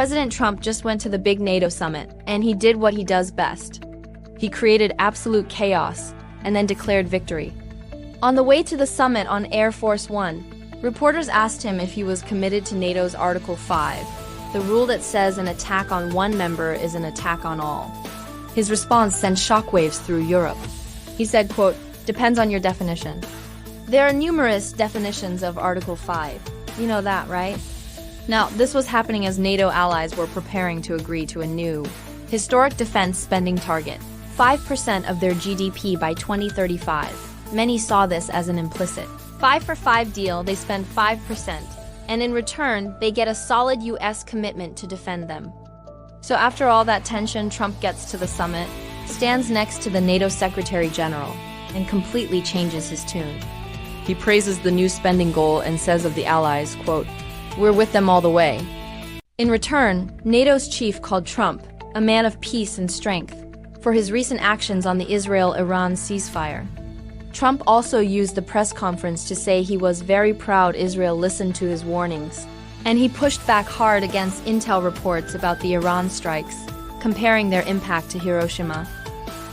President Trump just went to the big NATO summit, and he did what he does best. He created absolute chaos and then declared victory. On the way to the summit on Air Force One, reporters asked him if he was committed to NATO's Article 5, the rule that says an attack on one member is an attack on all. His response sent shockwaves through Europe. He said, quote, "Depends on your definition." There are numerous definitions of Article 5. You know that, right? Now, this was happening as NATO allies were preparing to agree to a new, historic defense spending target, 5% of their GDP by 2035. Many saw this as an implicit 5-for-5 deal. They spend 5%, and in return, they get a solid US commitment to defend them. So after all that tension, Trump gets to the summit, stands next to the NATO Secretary General, and completely changes his tune. He praises the new spending goal and says of the allies, quote, "We're with them all the way." In return, NATO's chief called Trump a man of peace and strength for his recent actions on the Israel-Iran ceasefire. Trump also used the press conference to say he was very proud Israel listened to his warnings, and he pushed back hard against intel reports about the Iran strikes, comparing their impact to Hiroshima.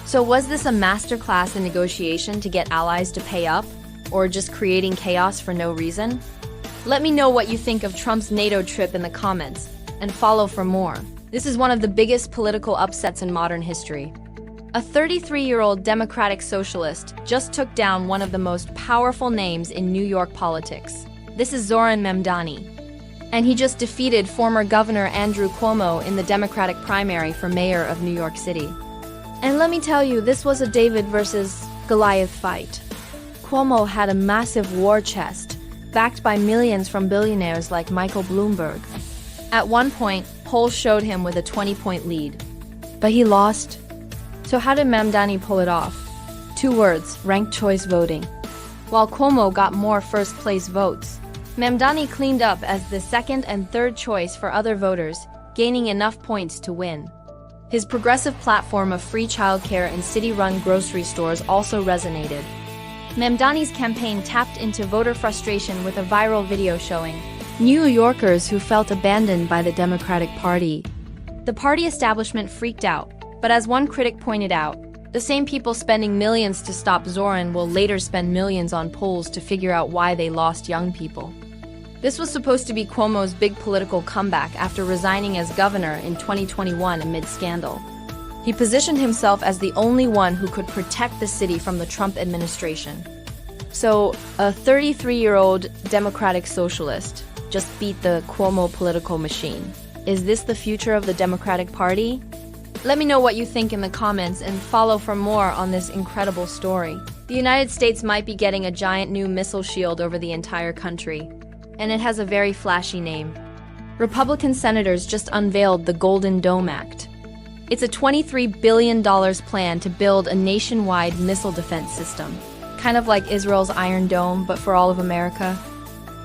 So was this a masterclass in negotiation to get allies to pay up, or just creating chaos for no reason? Let me know what you think of Trump's NATO trip in the comments, and follow for more. This is one of the biggest political upsets in modern history. A 33-year-old Democratic socialist just took down one of the most powerful names in New York politics. This is Zoran Memdani. And he just defeated former Governor Andrew Cuomo in the Democratic primary for mayor of New York City. And let me tell you, this was a David versus Goliath fight. Cuomo had a massive war chest, backed by millions from billionaires like Michael Bloomberg. At one point, polls showed him with a 20-point lead. But he lost. So how did Memdani pull it off? 2 words, ranked choice voting. While Cuomo got more first-place votes, Memdani cleaned up as the second and third choice for other voters, gaining enough points to win. His progressive platform of free childcare and city-run grocery stores also resonated. Memdani's campaign tapped into voter frustration with a viral video showing New Yorkers who felt abandoned by the Democratic Party. The party establishment freaked out, but as one critic pointed out, the same people spending millions to stop Zoran will later spend millions on polls to figure out why they lost young people. This was supposed to be Cuomo's big political comeback after resigning as governor in 2021 amid scandal. He positioned himself as the only one who could protect the city from the Trump administration. So, a 33-year-old Democratic socialist just beat the Cuomo political machine. Is this the future of the Democratic Party? Let me know what you think in the comments and follow for more on this incredible story. The United States might be getting a giant new missile shield over the entire country, and it has a very flashy name. Republican senators just unveiled the Golden Dome Act. It's a $23 billion plan to build a nationwide missile defense system, kind of like Israel's Iron Dome, but for all of America.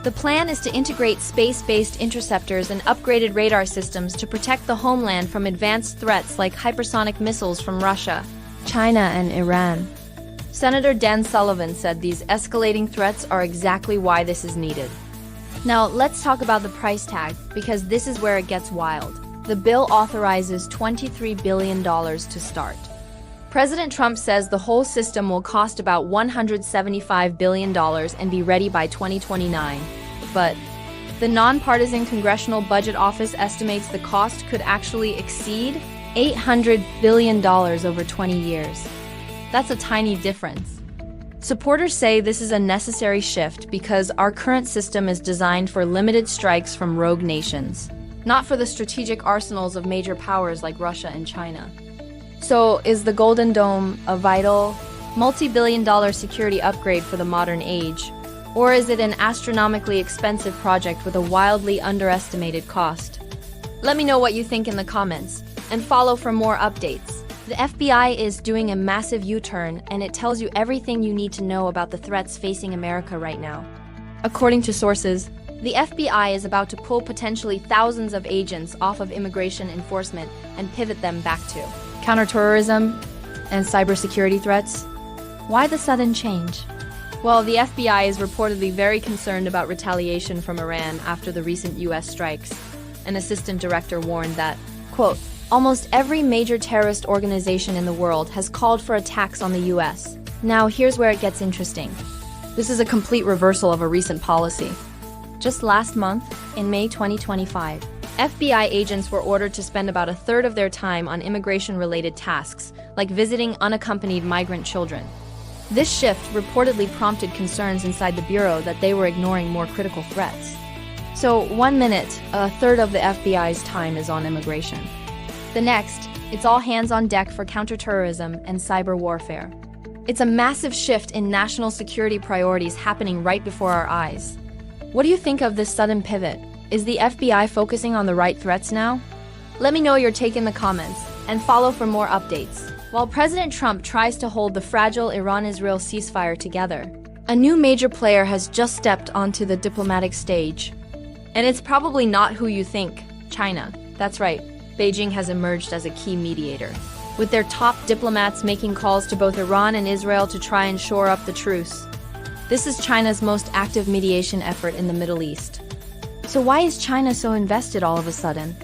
The plan is to integrate space-based interceptors and upgraded radar systems to protect the homeland from advanced threats like hypersonic missiles from Russia, China, and Iran. Senator Dan Sullivan said these escalating threats are exactly why this is needed. Now, let's talk about the price tag, because this is where it gets wild. The bill authorizes $23 billion to start. President Trump says the whole system will cost about $175 billion and be ready by 2029. But the nonpartisan Congressional Budget Office estimates the cost could actually exceed $800 billion over 20 years. That's a tiny difference. Supporters say this is a necessary shift because our current system is designed for limited strikes from rogue nations, not for the strategic arsenals of major powers like Russia and China. So, is the Golden Dome a vital, multi-billion-dollar security upgrade for the modern age? Or is it an astronomically expensive project with a wildly underestimated cost? Let me know what you think in the comments, and follow for more updates. The FBI is doing a massive U-turn, and it tells you everything you need to know about the threats facing America right now. According to sources, the FBI is about to pull potentially thousands of agents off of immigration enforcement and pivot them back to counterterrorism and cybersecurity threats. Why the sudden change? Well, the FBI is reportedly very concerned about retaliation from Iran after the recent U.S. strikes. an assistant director, warned that, quote, almost every major terrorist organization in the world has called for attacks on the US. Now, here's where it gets interesting. This is a complete reversal of a recent policy. Just last month, in May 2025, FBI agents were ordered to spend about a third of their time on immigration-related tasks, like visiting unaccompanied migrant children. This shift reportedly prompted concerns inside the bureau that they were ignoring more critical threats. So, 1 minute, a third of the FBI's time is on immigration. The next, it's all hands on deck for counterterrorism and cyber warfare. It's a massive shift in national security priorities happening right before our eyes. What do you think of this sudden pivot? Is the FBI focusing on the right threats now? Let me know your take in the comments, and follow for more updates. While President Trump tries to hold the fragile Iran-Israel ceasefire together, a new major player has just stepped onto the diplomatic stage. And it's probably not who you think, China. That's right, Beijing has emerged as a key mediator, with their top diplomats making calls to both Iran and Israel to try and shore up the truce. This is China's most active mediation effort in the Middle East. So why is China so invested all of a sudden?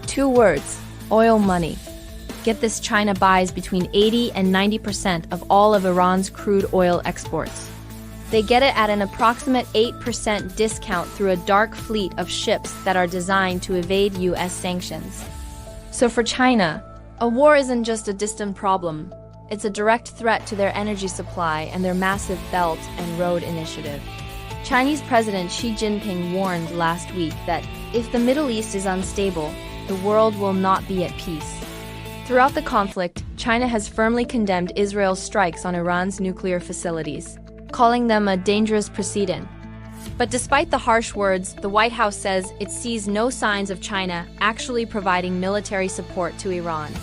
2 words: oil money. Get this, China buys between 80 and 90% of all of Iran's crude oil exports. They get it at an approximate 8% discount through a dark fleet of ships that are designed to evade US sanctions. So for China, a war isn't just a distant problem. It's a direct threat to their energy supply and their massive Belt and Road Initiative. Chinese President Xi Jinping warned last week that if the Middle East is unstable, the world will not be at peace. Throughout the conflict, China has firmly condemned Israel's strikes on Iran's nuclear facilities, calling them a dangerous precedent. But despite the harsh words, the White House says it sees no signs of China actually providing military support to Iran.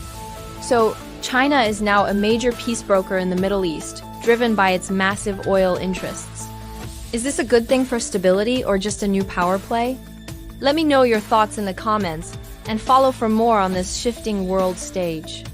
So, China is now a major peace broker in the Middle East, driven by its massive oil interests. Is this a good thing for stability or just a new power play? Let me know your thoughts in the comments, and follow for more on this shifting world stage.